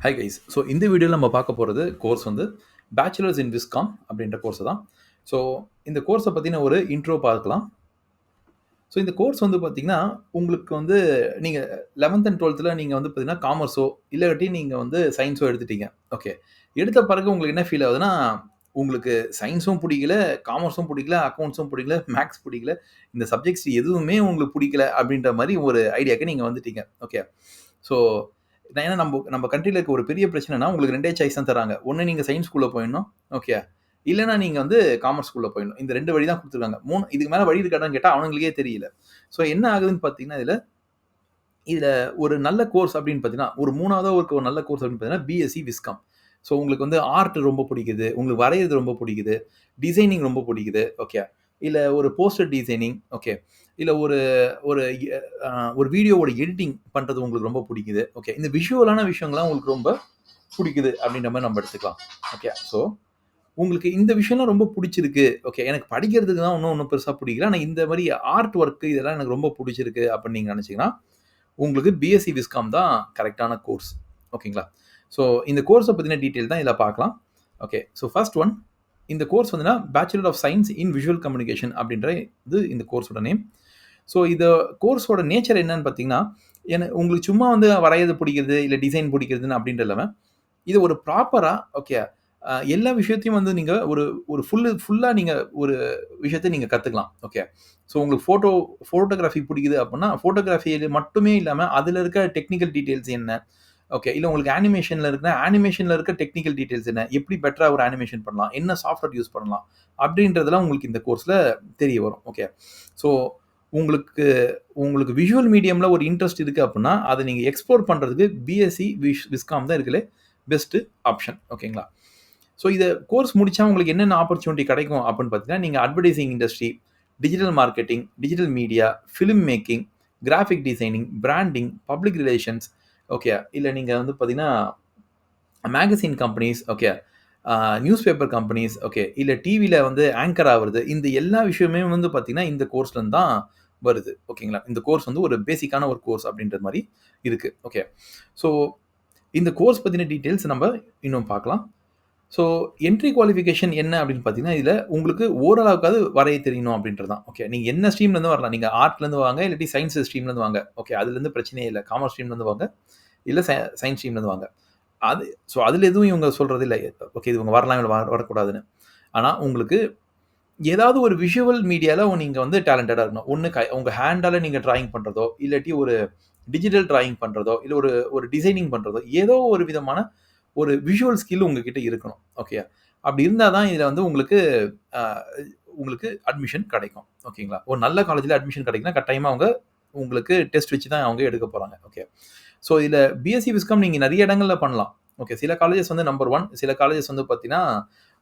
Hi guys. So இந்த வீடியோவில் நம்ம பார்க்க போகிறது கோர்ஸ் வந்து பேச்சுலர்ஸ் இன் விஸ்காம் அப்படின்ற கோர்ஸ் தான். ஸோ இந்த கோர்ஸை பற்றின ஒரு இன்ட்ரோ பார்க்கலாம். ஸோ இந்த கோர்ஸ் வந்து பார்த்தீங்கன்னா உங்களுக்கு வந்து நீங்கள் 11th அண்ட் 12th நீங்கள் வந்து பார்த்தீங்கன்னா காமர்ஸோ இல்லாட்டி நீங்கள் வந்து சயின்ஸோ எடுத்துட்டீங்க. ஓகே, எடுத்த பிறகு உங்களுக்கு என்ன ஃபீல் ஆகுதுன்னா, உங்களுக்கு சயின்ஸும் பிடிக்கல, காமர்ஸும் பிடிக்கல, அக்கௌண்ட்ஸும் பிடிக்கல, மேக்ஸ் பிடிக்கல, இந்த சப்ஜெக்ட்ஸ் எதுவுமே உங்களுக்கு பிடிக்கல அப்படின்ற மாதிரி ஒரு ஐடியாவுக்கு நீங்கள் வந்துட்டீங்க. ஓகே, ஸோ ஏன்னா நம்ம கண்ட்ரியில் இருக்க ஒரு பெரிய பிரச்சனைனா உங்களுக்கு 2 சாய்ஸ் தான் தராங்க. ஒண்ணு நீங்க சயின்ஸ் ஸ்கூல்ல போயிடணும். ஓகே. இல்லன்னா நீங்க வந்து காமர்ஸ் ஸ்கூல்ல போயிடணும். இந்த 2 வழி தான் குடுத்துருக்காங்க. 3 இதுக்கு மேல வழி இருக்கான்னு கேட்டா அவனுங்களுக்கே தெரியல. ஸோ என்ன ஆகுதுன்னு பார்த்தீங்கன்னா, இதுல இதுல ஒரு நல்ல கோர்ஸ் அப்படின்னு பார்த்தீங்கன்னா, ஒரு 3வதா ஒரு நல்ல கோர்ஸ் அப்படின்னு பார்த்தீங்கன்னா, பிஎஸ்சி விஸ்காம். ஸோ உங்களுக்கு வந்து ஆர்ட் ரொம்ப பிடிக்குது, உங்களுக்கு வரையறது ரொம்ப பிடிக்குது, டிசைனிங் ரொம்ப பிடிக்குது. ஓகே. இல்ல ஒரு போஸ்டர் டிசைனிங். ஓகே. இல்ல ஒரு ஒரு எ அ ஒரு வீடியோவோட எடிட்டிங் பண்றது உங்களுக்கு ரொம்ப பிடிக்குது. ஓகே. இந்த விஷுவலான விஷயங்கள்லாம் உங்களுக்கு ரொம்ப பிடிக்குது அப்படின்ற மாரி நம்ம எடுத்துக்கலாம். ஓகே. ஸோ உங்களுக்கு இந்த விஷயம்லாம் ரொம்ப புடிச்சிருக்கு. ஓகே. எனக்கு படிக்கிறதுக்கு தான் ஒண்ணும் பெருசா பிடிக்கல. ஆனா இந்த மாரி ஆர்ட் ஒர்க் இதெல்லாம் எனக்கு ரொம்ப புடிச்சிருக்கு அப்படின்னு நீங்க நினைச்சீங்கன்னா, உங்களுக்கு பிஎஸ்சி விஸ்காம் தான் கரெக்ட்டான கோர்ஸ். ஓகேங்களா? ஸோ இந்த கோர்ஸ பத்தின டீட்டெயில் தான் இதுல பார்க்கலாம். ஓகே. ஸோ ஃபர்ஸ்ட் ஒன், இந்த கோர்ஸ் வந்துனா bachelor of science in visual communication அப்படின்ற இது இந்த கோர்ஸோட நேம். ஸோ இந்த கோர்ஸோட நேச்சர் என்னன்னு பார்த்தீங்கன்னா, உங்களுக்கு சும்மா வந்து வரையறது பிடிக்கிறது, இல்ல டிசைன் பிடிக்கிறதுன்னு அப்படின்ட்டு இல்லாம, இது ஒரு ப்ராப்பரா ஓகே, எல்லா விஷயத்தையும் வந்து நீங்க ஒரு ஒரு ஃபுல்லா நீங்க ஒரு விஷயத்த நீங்க கத்துக்கலாம். ஓகே. ஸோ உங்களுக்கு ஃபோட்டோகிராஃபி பிடிக்குது அப்டின்னா, ஃபோட்டோகிராஃபில மட்டுமே இல்லாம, அதுல இருக்க டெக்னிக்கல் டீட்டெயில்ஸ் என்ன? ஓகே. இல்ல உங்களுக்கு ஆனிமேஷன்ல இருக்க டெக்னிக்கல் டீட்டெயில்ஸ் என்ன? எப்படி பெட்டரா ஒரு ஆனிமேஷன் பண்ணலாம்? என்ன சாஃப்ட்வேர் யூஸ் பண்ணலாம்? அப்படின்றதெல்லாம் உங்களுக்கு இந்த கோர்ஸ்ல தெரிய வரும். ஓகே. ஸோ உங்களுக்கு உங்களுக்கு விஷுவல் மீடியம்ல ஒரு இன்ட்ரெஸ்ட் இருக்கு அப்டின்னா, அத நீங்க எக்ஸ்ப்ளோர் பண்றதுக்கு பிஎஸ்சி விஸ்காம் தான் இருக்கதுலே பெஸ்ட் ஆப்ஷன். ஓகேங்களா? ஸோ இத கோர்ஸ் முடிச்சா உங்களுக்கு என்னென்ன ஆப்பர்ச்சுனிட்டி கிடைக்கும் அப்படின்னு பார்த்தீங்கன்னா, நீங்க advertising industry, digital marketing, digital media, film making, graphic designing, branding, public relations, okay. இல்ல நீங்க வந்து பார்த்தீங்கன்னா, magazine companies, okay. News paper companies, okay. இல்ல டிவில வந்து ஆங்கர் ஆவுறது. இந்த எல்லா விஷயமுமே வந்து பார்த்தீங்கன்னா, இந்த கோர்ஸ்லருந்து தான் வருது. ஓகேங்களா? இந்த கோர்ஸ் வந்து ஒரு பேசிக்கான ஒரு கோர்ஸ் அப்படின்ற மாரி இருக்கு. ஓகே. ஸோ இந்த கோர்ஸ் பத்தின டீட்டெயில்ஸ் நம்ம இன்னும் பார்க்கலாம். ஸோ என்ட்ரி குவாலிஃபிகேஷன் என்ன அப்படின்னு பார்த்தீங்கன்னா, இதுல உங்களுக்கு ஓரளவுக்காவது வரைய தெரியணும் அப்படின்றது தான். ஓகே. நீங்க என்ன ஸ்ட்ரீம்லேருந்து வரலாம். நீங்க ஆர்ட்லேருந்து வாங்க, இல்லாட்டி சயன்ஸ் ஸ்ட்ரீம்லேருந்து வாங்க. ஓகே. அதுலேருந்து பிரச்சனையே இல்ல. காமர்ஸ் ஸ்ட்ரீம்லேருந்து வாங்க, இல்ல சயன்ஸ் ஸ்ட்ரீம்லேருந்து வாங்க. அது ஸோ அதுல எதுவும் இவங்க சொல்றது இல்ல. ஓகே, இது இவங்க வரலாம், இல்ல வரக்கூடாதுன்னு. ஆனா உங்களுக்கு ஏதாவது ஒரு விஷுவல் மீடியால நீங்க வந்து டேலண்டடா இருக்கணும். ஒண்ணு உங்க ஹேண்டால நீங்க டிராயிங் பண்றதோ, இல்லாட்டி ஒரு டிஜிட்டல் டிராயிங் பண்றதோ, இல்ல ஒரு ஒரு டிசைனிங் பண்றதோ, ஏதோ ஒரு விதமான ஒரு விஷுவல் ஸ்கில் உங்ககிட்ட இருக்கணும். ஓகேயா? அப்படி இருந்தா தான் இதுல வந்து உங்களுக்கு அ உங்களுக்கு அட்மிஷன் கிடைக்கும். ஓகேங்களா? ஒரு நல்ல காலேஜ்ல அட்மிஷன் கிடைக்கும்னா, கட்டாயமா அவங்க உங்களுக்கு டெஸ்ட் வச்சு தான் அவங்க எடுக்க போறாங்க. ஓகே. ஸோ இதுல பிஎஸ்சி விஸ்காம் நீங்க நெறைய இடங்கள்ல பண்ணலாம். ஓகே. சில காலேஜஸ் வந்து நம்பர் 1, சில காலேஜஸ் வந்து பார்த்தீங்கன்னா,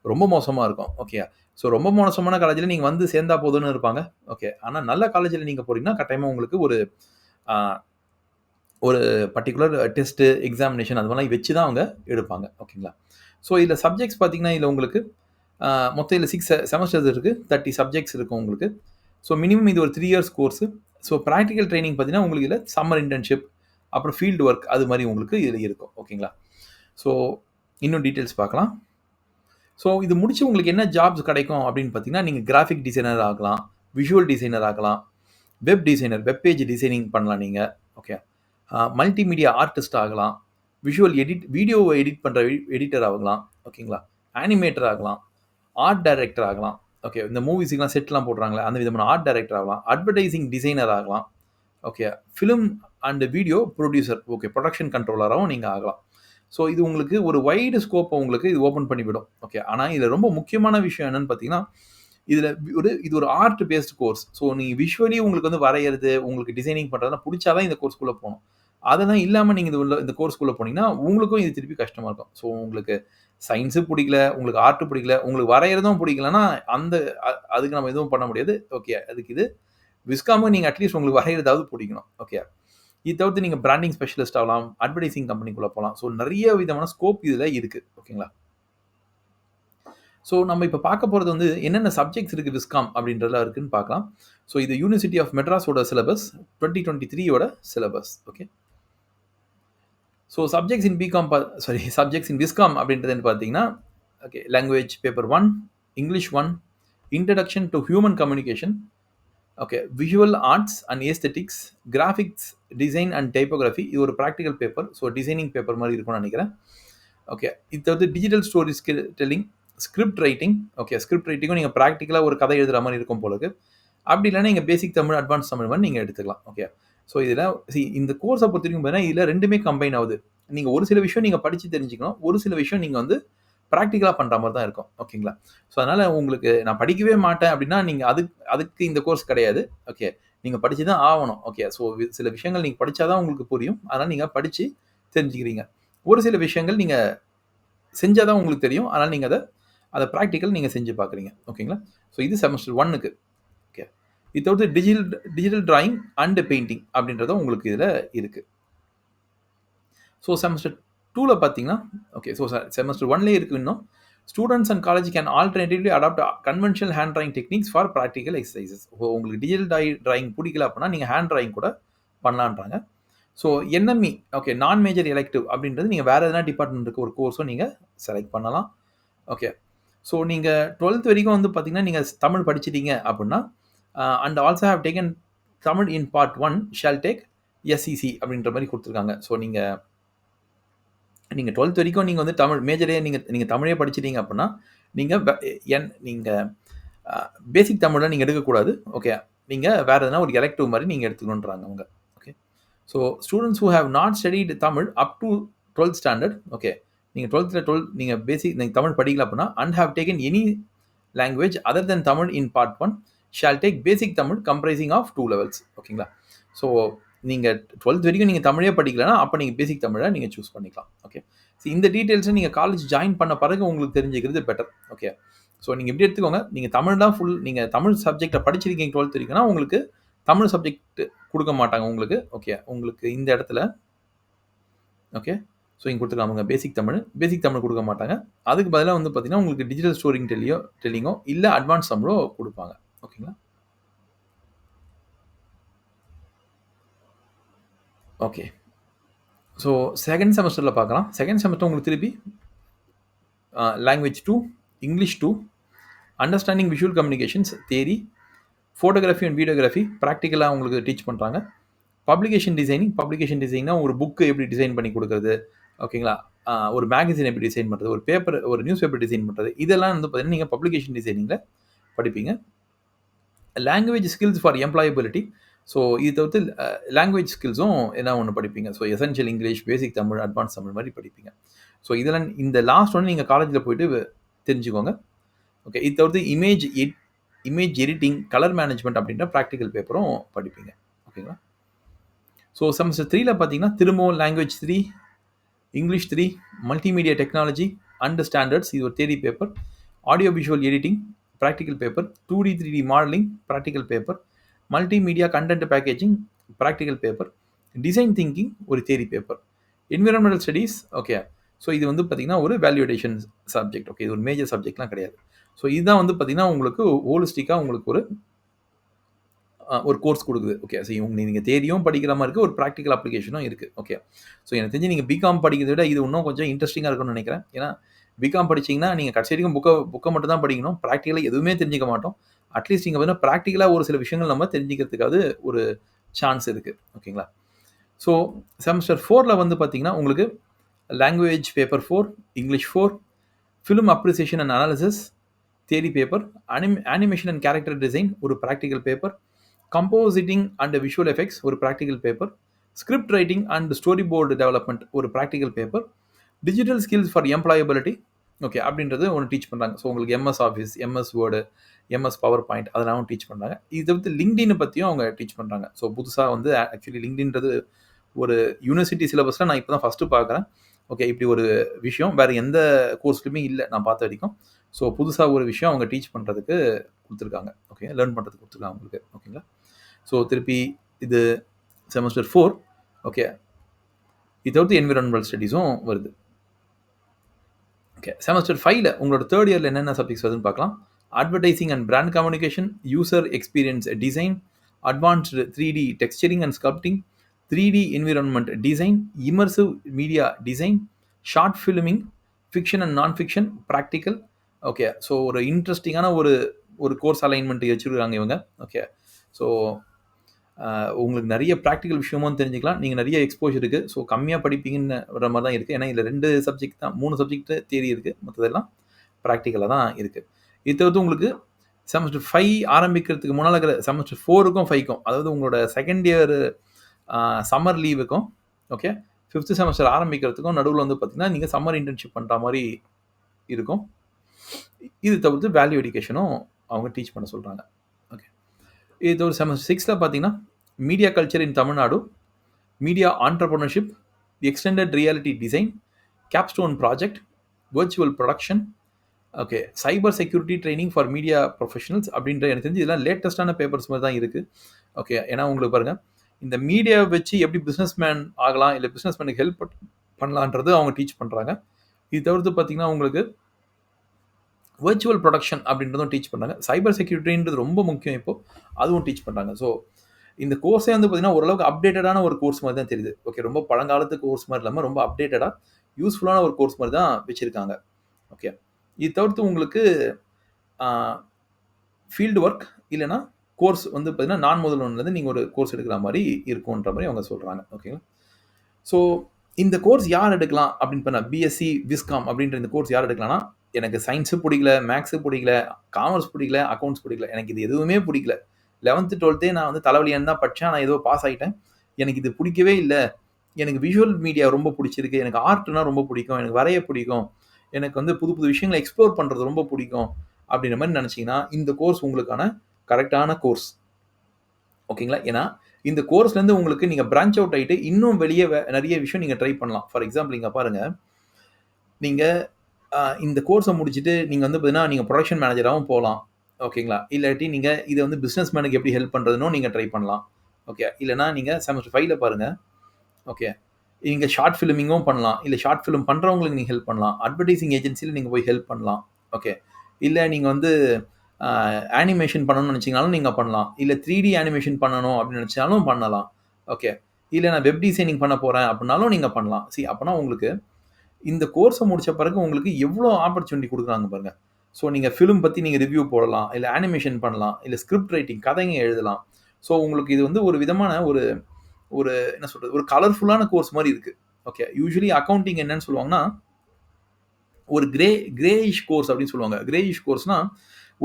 ரொம்ப மோசமா இருக்கும். ஓகேயா? ஸோ ரொம்ப மோசமான காலேஜ்ல நீங்க வந்து சேர்ந்தா போதும்னு இருப்பாங்க. ஓகே. ஆனா நல்ல காலேஜ்ல நீங்க போறீங்கன்னா, கட்டாயமா உங்களுக்கு ஒரு அ ஒரு பர்ட்டிகுலர் டெஸ்ட், எக்ஸாமினேஷன் அது மாரிலாம் வச்சு தான் அவங்க எடுப்பாங்க. ஓகேங்களா? ஸோ இதுல சப்ஜெக்ட்ஸ் பார்த்தீங்கன்னா, இதுல உங்களுக்கு அ மொத்தம் இதுல 6 செமஸ்டர்ஸ் இருக்கு. 30 சப்ஜெக்ட்ஸ் இருக்கும் உங்களுக்கு. ஸோ மினிமம் இது ஒரு 3 years course. So practical training பார்த்தீங்கன்னா, உங்களுக்கு இதுல சம்மர் இன்டர்ன்ஷிப், அப்புறம் ஃபீல்ட் ஒர்க் அது மாரி உங்களுக்கு இதுல இருக்கும். ஓகேங்களா? ஸோ இன்னும் டீட்டெயில்ஸ் பார்க்கலாம். ஸோ இது முடிச்சு உங்களுக்கு என்ன ஜாப்ஸ் கிடைக்கும் அப்படின்னு பார்த்தீங்கன்னா, நீங்க கிராஃபிக் டிசைனர் ஆகலாம், விஷுவல் டிசைனர் ஆகலாம், web designer, web page designing பண்ணலாம் நீங்க. ஓகே. மல்டிமீடியா ஆர்டிஸ்ட் ஆகலாம். வீடியோ எடிட் பண்ற எடிட்டர் ஆகலாம். ஓகேங்களா? ஆனிமேட்டர் ஆகலாம். ஆர்ட் டைரக்டர் ஆகலாம். ஓகே. இந்த மூவிஸ்க்குலாம் செட்லாம் போடுறாங்கல்ல, அந்த விதமான ஆர்ட் டைரக்டர் ஆகலாம். அட்வர்டைசிங் டிசைனர் ஆகலாம். Okay. Film and video producer, okay. Production கண்ட்ரோலராவும் நீங்க ஆகலாம். ஸோ இது உங்களுக்கு ஒரு வைடு ஸ்கோப்ப உங்களுக்கு இது ஓப்பன் பண்ணிவிடும். ஓகே. ஆனா இதுல ரொம்ப முக்கியமான விஷயம் என்னன்னு பார்த்தீங்கன்னா, இதுல இது ஒரு ஆர்ட் பேஸ்ட் கோர்ஸ். ஸோ நீங்க விஷுவலி உங்களுக்கு வந்து வரையறது, உங்களுக்கு டிசைனிங் பண்றதெல்லாம் புடிச்சா தான் இந்த கோர்ஸ்க்குள்ள போணும். அதெல்லாம் இல்லாம நீங்க இந்த கோர்ஸ்க்குள்ள போனீங்கன்னா, உங்களுக்கும் இது திருப்பி கஷ்டமா இருக்கும். ஸோ உங்களுக்கு சயன்ஸு புடிக்கல, உங்களுக்கு ஆர்ட் புடிக்கல, உங்களுக்கு வரையறதும் புடிக்கலன்னா, அந்த அதுக்கு நம்ம எதுவும் பண்ண முடியாது. ஓகே. அதுக்கு இது விஸ்காம நீங்க அட்லீஸ்ட் உங்களுக்கு வரையறதாவது புடிக்கணும். ஓகே. இது தவிர்த்து நீங்க பிராண்டிங் ஸ்பெஷலிஸ்ட் ஆகலாம். அட்வர்டைசிங் கம்பெனிக்குள்ள போலாம். ஸோ நெறைய விதமான ஸ்கோப் இதுல இருக்கு. ஓகேங்களா? ஸோ நம்ம இப்ப பார்க்க போறது வந்து என்னென்ன சப்ஜெக்ட்ஸ் இருக்கு விஸ்காம் அப்படின்றதுல இருக்குன்னு பார்க்கலாம். ஸோ இது யூனிவர்சிட்டி ஆஃப் மெட்ராஸோட சிலபஸ் 2023 ஓட syllabus. Okay. So subjects in BCom subjects in Viscom அப்படின்றது பார்த்தீங்கன்னா, okay language paper 1, English 1, introduction to human communication, okay visual arts and aesthetics, graphics design and typography. இது ஒரு practical paper. So designing paper மாதிரி இருக்கும்னு நினைக்கிறேன். Okay இது வந்து digital story telling, script writing. Okay script ரைட்டிங்கும் நீங்கள் ப்ராக்டிக்கலாக ஒரு கதை எழுதுகிற மாதிரி இருக்கும் போலக்கு. அப்படி இல்லைன்னா நீங்கள் பேசிக் தமிழ், அட்வான்ஸ் தமிழ் மாதிரி நீங்கள் எடுத்துக்கலாம். ஓகே ஸோ இதில் இந்த கோர்ஸை பொறுத்த வரைக்கும் பார்த்தீங்கன்னா இதில் ரெண்டுமே கம்பைன் ஆகுது. நீங்கள் ஒரு சில விஷயம் நீங்கள் படித்து தெரிஞ்சுக்கணும், ஒரு சில விஷயம் நீங்கள் வந்து ப்ராக்டிக்கலாக பண்ணுற மாதிரி தான் இருக்கும். ஓகேங்களா? ஸோ அதனால் உங்களுக்கு நான் படிக்கவே மாட்டேன் அப்படின்னா நீங்கள் அதுக்கு இந்த கோர்ஸ் கிடையாது. ஓகே நீங்கள் படித்து தான் ஆகணும். ஓகே ஸோ சில விஷயங்கள் நீங்கள் படித்தா தான் உங்களுக்கு புரியும். அதனால் நீங்கள் படித்து தெரிஞ்சுக்கிறீங்க. ஒரு சில விஷயங்கள் நீங்கள் செஞ்சால் தான் உங்களுக்கு தெரியும். அதனால் நீங்கள் அதை ப்ராக்டிக்கல் நீங்கள் செஞ்சு பார்க்குறீங்க. ஓகேங்களா? ஸோ இது செமஸ்டர் 1க்கு. ஓகே இது தவிர்த்து டிஜிட்டல் டிராயிங் அண்ட் பெயிண்டிங் அப்படின்றதும் உங்களுக்கு இதில் இருக்குது. ஸோ செமஸ்டர் 2ல பார்த்தீங்கன்னா, ஓகே ஸோ செமஸ்டர் 1லேயே இருக்குது இன்னும். Students and college can alternatively adapt conventional hand drawing techniques for practical exercises. உங்களுக்கு டிஜிட்டல் டிராயிங் பிடிக்கல அப்படின்னா நீங்கள் ஹேண்ட் டிராயிங் கூட பண்ணலான்றாங்க. ஸோ என்எம்இ ஓகே நான் மேஜர் எலெக்டிவ் அப்படின்றது நீங்கள் வேறு எதனா டிபார்ட்மெண்ட்டுக்கு ஒரு கோர்ஸும் நீங்கள் செலக்ட் பண்ணலாம். ஓகே ஸோ நீங்கள் 12th வரைக்கும் வந்து பார்த்தீங்கன்னா நீங்கள் தமிழ் படிச்சிட்டீங்க அப்படின்னா and also have taken Tamil in part 1 shall take SEC அப்படின்ற மாதிரி கொடுத்துருக்காங்க. ஸோ நீங்கள் 12th வரைக்கும் நீங்கள் வந்து தமிழ் மேஜரே நீங்கள் தமிழே படிச்சிட்டீங்க அப்படின்னா நீங்கள் பேசிக் தமிழில் நீங்கள் எடுக்கக்கூடாது. ஓகே நீங்கள் வேறு எதனா ஒரு எலெக்டிவ் மாதிரி நீங்கள் எடுத்துக்கணுன்றாங்க அவங்க. Okay so students who have not studied Tamil up to 12th standard, okay நீங்கள் 12th நீங்கள் நீங்கள் தமிழ் படிக்கல அப்படின்னா and have taken any language other then Tamil in part 1 shall take basic Tamil comprising of 2 levels. ஓகேங்களா? ஸோ நீங்கள் 12th வரைக்கும் நீங்கள் தமிழே படிக்கலன்னா அப்போ நீங்கள் பேசிக் தமிழை நீங்கள் சூஸ் பண்ணிக்கலாம். ஓகே ஸோ இந்த டீட்டெயில்ஸை நீங்கள் காலேஜ் ஜாயின் பண்ண பிறகு உங்களுக்கு தெரிஞ்சுக்கிறது பெட்டர். ஓகே ஸோ நீங்கள் எப்படி எடுத்துக்கோங்க, நீங்கள் தமிழ் தான் நீங்கள் தமிழ் சப்ஜெக்டை படிச்சிருக்கீங்க 12th வரைக்கும்னா உங்களுக்கு தமிழ் சப்ஜெக்ட் கொடுக்க மாட்டாங்க உங்களுக்கு. ஓகே உங்களுக்கு இந்த இடத்துல ஓகே ஸோ இங்கே கொடுத்துருக்காங்க பேசிக் தமிழ் கொடுக்க மாட்டாங்க. அதுக்கு பதிலாக வந்து பார்த்தீங்கன்னா உங்களுக்கு டிஜிட்டல் ஸ்டோரிங் டெல்லிங்கோ இல்லை அட்வான்ஸ் தமிழோ கொடுப்பாங்க. ஓகேங்களா? ஓகே ஸோ செகண்ட் செமஸ்டரில் பார்க்கலாம். செகண்ட் செமஸ்டர் உங்களுக்கு திருப்பி language 2, English 2, understanding visual communications theory, photography and videography ப்ராக்டிக்கலாக உங்களுக்கு டீச் பண்ணுறாங்க. பப்ளிகேஷன் டிசைனிங்னா ஒரு புக்கு எப்படி டிசைன் பண்ணி கொடுக்குறது, ஓகேங்களா? ஒரு மேகசின் எப்படி டிசைன் பண்ணுறது, ஒரு நியூஸ் பேப்பர் டிசைன் பண்ணுறது, இதெல்லாம் வந்து பார்த்தீங்கன்னா நீங்கள் பப்ளிகேஷன் டிசைனிங்கில் படிப்பீங்க. Language skills for employability. So இது தவிர்த்து லாங்குவேஜ் ஸ்கில்ஸும் என்ன ஒன்று படிப்பீங்க. ஸோ எசென்ஷியல் இங்கிலீஷ், பேசிக் தமிழ், அட்வான்ஸ் தமிழ் மாதிரி படிப்பீங்க. ஸோ இதெல்லாம் இந்த லாஸ்ட் ஒன்று நீங்கள் காலேஜில் போய்ட்டு தெரிஞ்சுக்கோங்க. ஓகே இது தவிர்த்து இமேஜ் எடிட்டிங், கலர் மேனேஜ்மெண்ட் அப்படின்ற ப்ராக்டிக்கல் பேப்பரும் படிப்பீங்க. ஓகேங்களா? ஸோ செமஸ்டர் 3ல பார்த்தீங்கன்னா திரும்பவும் language 3, English 3, multimedia technology and standards, இது ஒரு theory paper. Audio visual editing practical paper, 2D 3D modelling practical paper, multimedia content packaging practical paper, design thinking ஒரு theory paper, environmental studies. Okay so இது வந்து பார்த்தீங்கன்னா ஒரு வேல்யூடேஷன் subject. Okay இது ஒரு major சப்ஜெக்ட்லாம் கிடையாது. ஸோ இதுதான் வந்து பார்த்தீங்கன்னா உங்களுக்கு ஹோலிஸ்டிக்காக உங்களுக்கு ஒரு கோர்ஸ் கொடுக்குது. ஓகே ஸோ நீங்கள் தேரியும் படிக்கிற மாதிரி இருக்குது, ஒரு ப்ராக்டிக்கல் அப்ளிகேஷனும் இருக்குது. ஓகே ஸோ எனக்கு தெரிஞ்சு நீங்கள் பிகாம் படிக்கிறத விட இது இன்னும் கொஞ்சம் இன்ட்ரெஸ்டிங்காக இருக்கும்னு நினைக்கிறேன். ஏன்னா பிகாம் படிச்சிங்கன்னா நீங்கள் கடைசி வரைக்கும் புக்கை மட்டும் தான் படிக்கணும், ப்ராக்டிக்கலாக எதுவுமே தெரிஞ்சிக்க மாட்டோம். அட்லீஸ்ட் நீங்கள் பார்த்தீங்கன்னா ப்ராக்டிக்கலாக ஒரு சில விஷயங்கள் நம்ம தெரிஞ்சிக்கிறதுக்காவது ஒரு சான்ஸ் இருக்குது. ஓகேங்களா? ஸோ செமஸ்டர் 4ல் வந்து பார்த்தீங்கன்னா உங்களுக்கு language paper 4, English 4, film appreciation and analysis theory paper, animation and character design ஒரு practical paper, compositing and visual effects ஒரு practical paper, script writing and story board development ஒரு practical paper, digital skills for employability okay அப்படின்றது ஒன்று teach பண்ணுறாங்க. So உங்களுக்கு MS office, MS word, MS power point அதெல்லாம் teach பண்ணுறாங்க. இதை வந்து லிங்க்டின் பற்றியும் அவங்க டீச் பண்ணுறாங்க. ஸோ புதுசாக வந்து ஆக்சுவலி லிங்க்டின்றது ஒரு யூனிவர்சிட்டி சிலபஸில் நான் இப்போ தான் ஃபஸ்ட்டு பார்க்குறேன். ஓகே இப்படி ஒரு விஷயம் வேறு எந்த கோர்ஸ்லையுமே இல்லை நான் பார்த்த வரைக்கும். ஸோ புதுசாக ஒரு விஷயம் அவங்க டீச் பண்ணுறதுக்கு கொடுத்துருக்காங்க. ஓகே லேர்ன் பண்ணுறதுக்கு கொடுத்துருக்காங்க உங்களுக்கு. ஓகேங்களா? ஸோ திருப்பி இது செமஸ்டர் 4. ஓகே இது தவிர்த்து என்விரான்மெண்டல் ஸ்டடீஸும் வருது. ஓகே செமஸ்டர் 5ல் உங்களோட தேர்ட் இயரில் என்னென்ன சப்ஜெக்ட்ஸ் வருதுன்னு பார்க்கலாம். Advertising and brand communication, user experience design, advanced 3D texturing and sculpting, 3D environment design, immersive media design, short filming, fiction and non fiction, practical. Okay. So ஒரு இன்ட்ரெஸ்டிங்கான ஒரு course alignment வச்சுருக்காங்க இவங்க. Okay. So உங்களுக்கு நிறைய practical விஷயமும் தெரிஞ்சுக்கலாம். நீங்கள் நிறைய எக்ஸ்போஷர் இருக்குது. ஸோ கம்மியாக படிப்பீங்கன்னு வர மாதிரி தான் இருக்குது. ஏன்னா இதில் 2 சப்ஜெக்ட் தான், 3 சப்ஜெக்ட் தியரி இருக்குது. மற்றதெல்லாம் ப்ராக்டிக்கலாக தான் இருக்குது. இது தவிர்த்து உங்களுக்கு செமஸ்டர் 5 ஆரம்பிக்கிறதுக்கு முன்னால் இருக்கிற செமஸ்டர் 4க்கும் 5க்கும், அதாவது உங்களோட செகண்ட் இயர் சம்மர் லீவுக்கும், ஓகே, 5th செமஸ்டர் ஆரம்பிக்கிறதுக்கும் நடுவில் வந்து பார்த்தீங்கன்னா நீங்கள் சம்மர் இன்டர்ன்ஷிப் பண்ணுற மாதிரி இருக்கும். இது தவிர்த்து வேல்யூ எடியூகேஷனும் அவங்க டீச் பண்ண சொல்கிறாங்க. ஓகே. இது ஒரு செமஸ்டர் 6ல் பார்த்தீங்கன்னா media culture in Tamil Nadu, media entrepreneurship, extended reality design, capstone project, virtual production, okay, cyber security training for media professionals அப்படின்ற எனக்கு தெரிஞ்சு இதெல்லாம் லேட்டஸ்டான பேப்பர்ஸ் மாதிரி தான் இருக்குது. ஓகே. ஏன்னா உங்களுக்கு பாருங்கள், இந்த மீடியா வச்சு எப்படி பிஸ்னஸ் மேன் ஆகலாம், இல்லை பிஸ்னஸ் மேனுக்கு ஹெல்ப் பண்ணலான்றது அவங்க டீச் பண்ணுறாங்க. இது தவிர்த்து பார்த்தீங்கன்னா உங்களுக்கு வர்ச்சுவல் ப்ரொடக்ஷன் அப்படின்றதும் டீச் பண்ணுறாங்க. சைபர் செக்யூரிட்டின்றது ரொம்ப முக்கியம் இப்போது, அதுவும் டீச் பண்ணுறாங்க. ஸோ இந்த கோர்ஸே வந்து பார்த்தீங்கன்னா ஓரளவுக்கு அப்டேட்டடான ஒரு கோர்ஸ் மாதிரி தான் தெரியுது. ஓகே. ரொம்ப பழங்காலத்து கோர்ஸ் மாதிரி இல்லாமல் ரொம்ப அப்டேட்டடாக யூஸ்ஃபுல்லான ஒரு கோர்ஸ் மாதிரி தான் வச்சுருக்காங்க. ஓகே. இது தவிர்த்து உங்களுக்கு ஃபீல்டு ஒர்க் இல்லைனா கோர்ஸ் வந்து பார்த்தீங்கன்னா நான் முதல்வன்லேருந்து நீங்கள் ஒரு கோர்ஸ் எடுக்கிற மாதிரி இருக்குன்ற மாதிரி அவங்க சொல்கிறாங்க. ஓகேங்களா. ஸோ இந்த கோர்ஸ் யார் எடுக்கலாம் அப்படின்னு பண்ண பிஎஸ்சி விஸ்காம் அப்படின்ற இந்த கோர்ஸ் யார் எடுக்கலாம்னா, எனக்கு சயின்ஸு பிடிக்கல, மேக்ஸு பிடிக்கல, காமர்ஸ் பிடிக்கல, அக்கௌண்ட்ஸ் பிடிக்கல, எனக்கு இது எதுவுமே பிடிக்கல, 11th 12th நான் வந்து தலைவலியான்னு தான் படித்தேன், நான் ஏதோ பாஸ் ஆகிட்டேன், எனக்கு இது பிடிக்கவே இல்லை, எனக்கு விஷுவல் மீடியா ரொம்ப பிடிச்சிருக்கு, எனக்கு ஆர்ட்னா ரொம்ப பிடிக்கும், எனக்கு வரைய பிடிக்கும், எனக்கு வந்து புது புது விஷயங்களை எக்ஸ்ப்ளோர் பண்ணுறது ரொம்ப பிடிக்கும் அப்படின்ற மாதிரி நினச்சிங்கன்னா இந்த கோர்ஸ் உங்களுக்கான கரெக்டான கோர்ஸ். ஓகேங்களா. ஏன்னா இந்த கோர்ஸ்லேருந்து உங்களுக்கு நீங்கள் பிரான்ச் அவுட் ஆகிட்டு இன்னும் வெளியே நிறைய விஷயம் நீங்கள் ட்ரை பண்ணலாம். ஃபார் எக்ஸாம்பிள் இங்கே பாருங்கள், நீங்கள் இந்த கோர்ஸை முடிச்சுட்டு நீங்கள் வந்து பார்த்தீங்கன்னா நீங்கள் ப்ரொடக்ஷன் மேனேஜராகவும் போகலாம். ஓகேங்களா. இல்லாட்டி நீங்கள் இதை வந்து பிஸ்னஸ் மேனுக்கு எப்படி ஹெல்ப் பண்ணுறதுன்னு நீங்கள் ட்ரை பண்ணலாம். ஓகே. இல்லைனா நீங்கள் செமஸ்டர் 5ல் பாருங்கள். ஓகே. நீங்கள் ஷார்ட் ஃபிலிமிங்கும் பண்ணலாம், இல்லை ஷார்ட் ஃபிலிம் பண்ணுறவங்களுக்கு நீங்கள் ஹெல்ப் பண்ணலாம், அட்வர்டைசிங் ஏஜென்சியில் நீங்கள் போய் ஹெல்ப் பண்ணலாம். ஓகே. இல்லை நீங்கள் வந்து ஆனிமேஷன் பண்ணணும்னு நினச்சிங்கனாலும் நீங்கள் பண்ணலாம், இல்லை 3D அனிமேஷன் பண்ணணும் அப்படின்னு நினச்சாலும் பண்ணலாம். ஓகே. இல்லை நான் வெப் டிசைனிங் பண்ண போகிறேன் அப்படின்னாலும் நீங்கள் பண்ணலாம். அப்போனா உங்களுக்கு இந்த கோர்ஸை முடித்த பிறகு உங்களுக்கு எவ்வளோ ஆப்பர்ச்சுனிட்டி கொடுக்குறாங்க பாருங்கள். ஸோ நீங்கள் ஃபிலிம் பற்றி நீங்கள் ரிவ்யூ போடலாம், இல்லை ஆனிமேஷன் பண்ணலாம், இல்லை ஸ்கிரிப்ட் ரைட்டிங் கதைங்க எழுதலாம். ஸோ உங்களுக்கு இது வந்து ஒரு விதமான ஒரு என்ன சொல்கிறது, ஒரு கலர்ஃபுல்லான கோர்ஸ் மாதிரி இருக்குது. ஓகே. யூஸ்வலி அக்கௌண்டிங் என்னன்னு சொல்லுவாங்கன்னா ஒரு கிரேயிஷ் கோர்ஸ் அப்படின்னு சொல்லுவாங்க. கிரேயிஷ் கோர்ஸ்னால்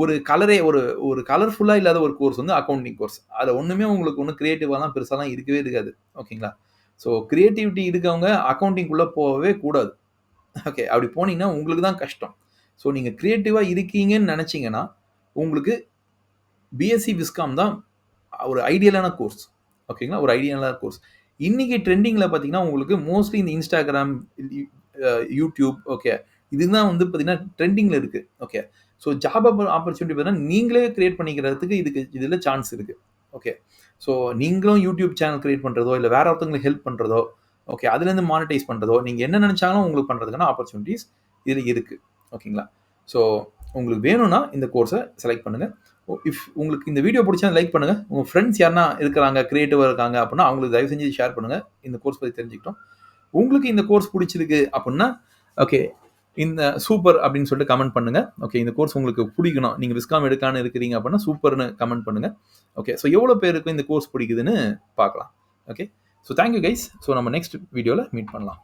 ஒரு கலரே ஒரு கலர்ஃபுல்லாக இல்லாத ஒரு கோர்ஸ் வந்து அக்கௌண்டிங் கோர்ஸ். அதில் ஒன்றுமே உங்களுக்கு ஒன்றும் க்ரியேட்டிவாலாம் பெருசாலாம் இருக்கவே இருக்காது. ஓகேங்களா. ஸோ க்ரியேட்டிவிட்டி இருக்கவங்க அக்கௌண்டிங்குள்ளே போகவே கூடாது. ஓகே. அப்படி போனீங்கன்னா உங்களுக்கு தான் கஷ்டம். ஸோ நீங்கள் க்ரியேட்டிவாக இருக்கீங்கன்னு நினச்சிங்கன்னா உங்களுக்கு பிஎஸ்சி விஸ்காம் தான் ஒரு ஐடியலான கோர்ஸ். ஓகேங்களா. ஒரு ஐடியலான கோர்ஸ். இன்றைக்கி ட்ரெண்டிங்கில் பார்த்தீங்கன்னா உங்களுக்கு மோஸ்ட்லி இந்த இன்ஸ்டாகிராம், யூடியூப், ஓகே, இதுதான் வந்து பார்த்தீங்கன்னா ட்ரெண்டிங்கில் இருக்குது. ஓகே. ஸோ ஜாப் ஆப்பர்ச்சுனிட்டி பார்த்தீங்கன்னா நீங்களே கிரியேட் பண்ணிக்கிறதுக்கு இதில் சான்ஸ் இருக்குது. ஓகே. ஸோ நீங்களும் யூடியூப் சேனல் கிரியேட் பண்ணுறதோ, இல்லை வேறு ஒருத்தவங்களுக்கு ஹெல்ப் பண்ணுறதோ, ஓகே, அதுலேருந்து மானிட்டைஸ் பண்ணுறதோ, நீங்கள் என்ன நினச்சாலும் உங்களுக்கு பண்ணுறதுக்கான ஆப்பர்ச்சுனிட்டிஸ் இதில் இருக்குது. ஓகேங்களா. ஸோ உங்களுக்கு வேணும்னா இந்த கோர்ஸை செலக்ட் பண்ணுங்கள். உங்களுக்கு இந்த வீடியோ பிடிச்சா லைக் பண்ணுங்கள். உங்கள் ஃப்ரெண்ட்ஸ் யாருன்னா இருக்கிறாங்க, க்ரியேட்டிவாக இருக்காங்க அப்படின்னா அவங்களுக்கு தயவு செஞ்சு ஷேர் பண்ணுங்கள். இந்த கோர்ஸ் பற்றி தெரிஞ்சுக்கிட்டோம். உங்களுக்கு இந்த கோர்ஸ் பிடிச்சிருக்கு அப்படின்னா ஓகே, இந்த சூப்பர் அப்படின்னு சொல்லிட்டு கமெண்ட் பண்ணுங்கள். ஓகே. இந்த கோர்ஸ் உங்களுக்கு பிடிக்கணும், நீங்கள் விஸ்காம் எடுக்கான்னு இருக்கிறீங்க அப்படின்னா சூப்பர்னு கமெண்ட் பண்ணுங்கள். ஓகே. ஸோ எவ்வளோ பேருக்கு இந்த கோர்ஸ் பிடிக்குதுன்னு பார்க்கலாம். Okay. So thank you guys. So நம்ம நெக்ஸ்ட் வீடியோவில் மீட் பண்ணலாம்.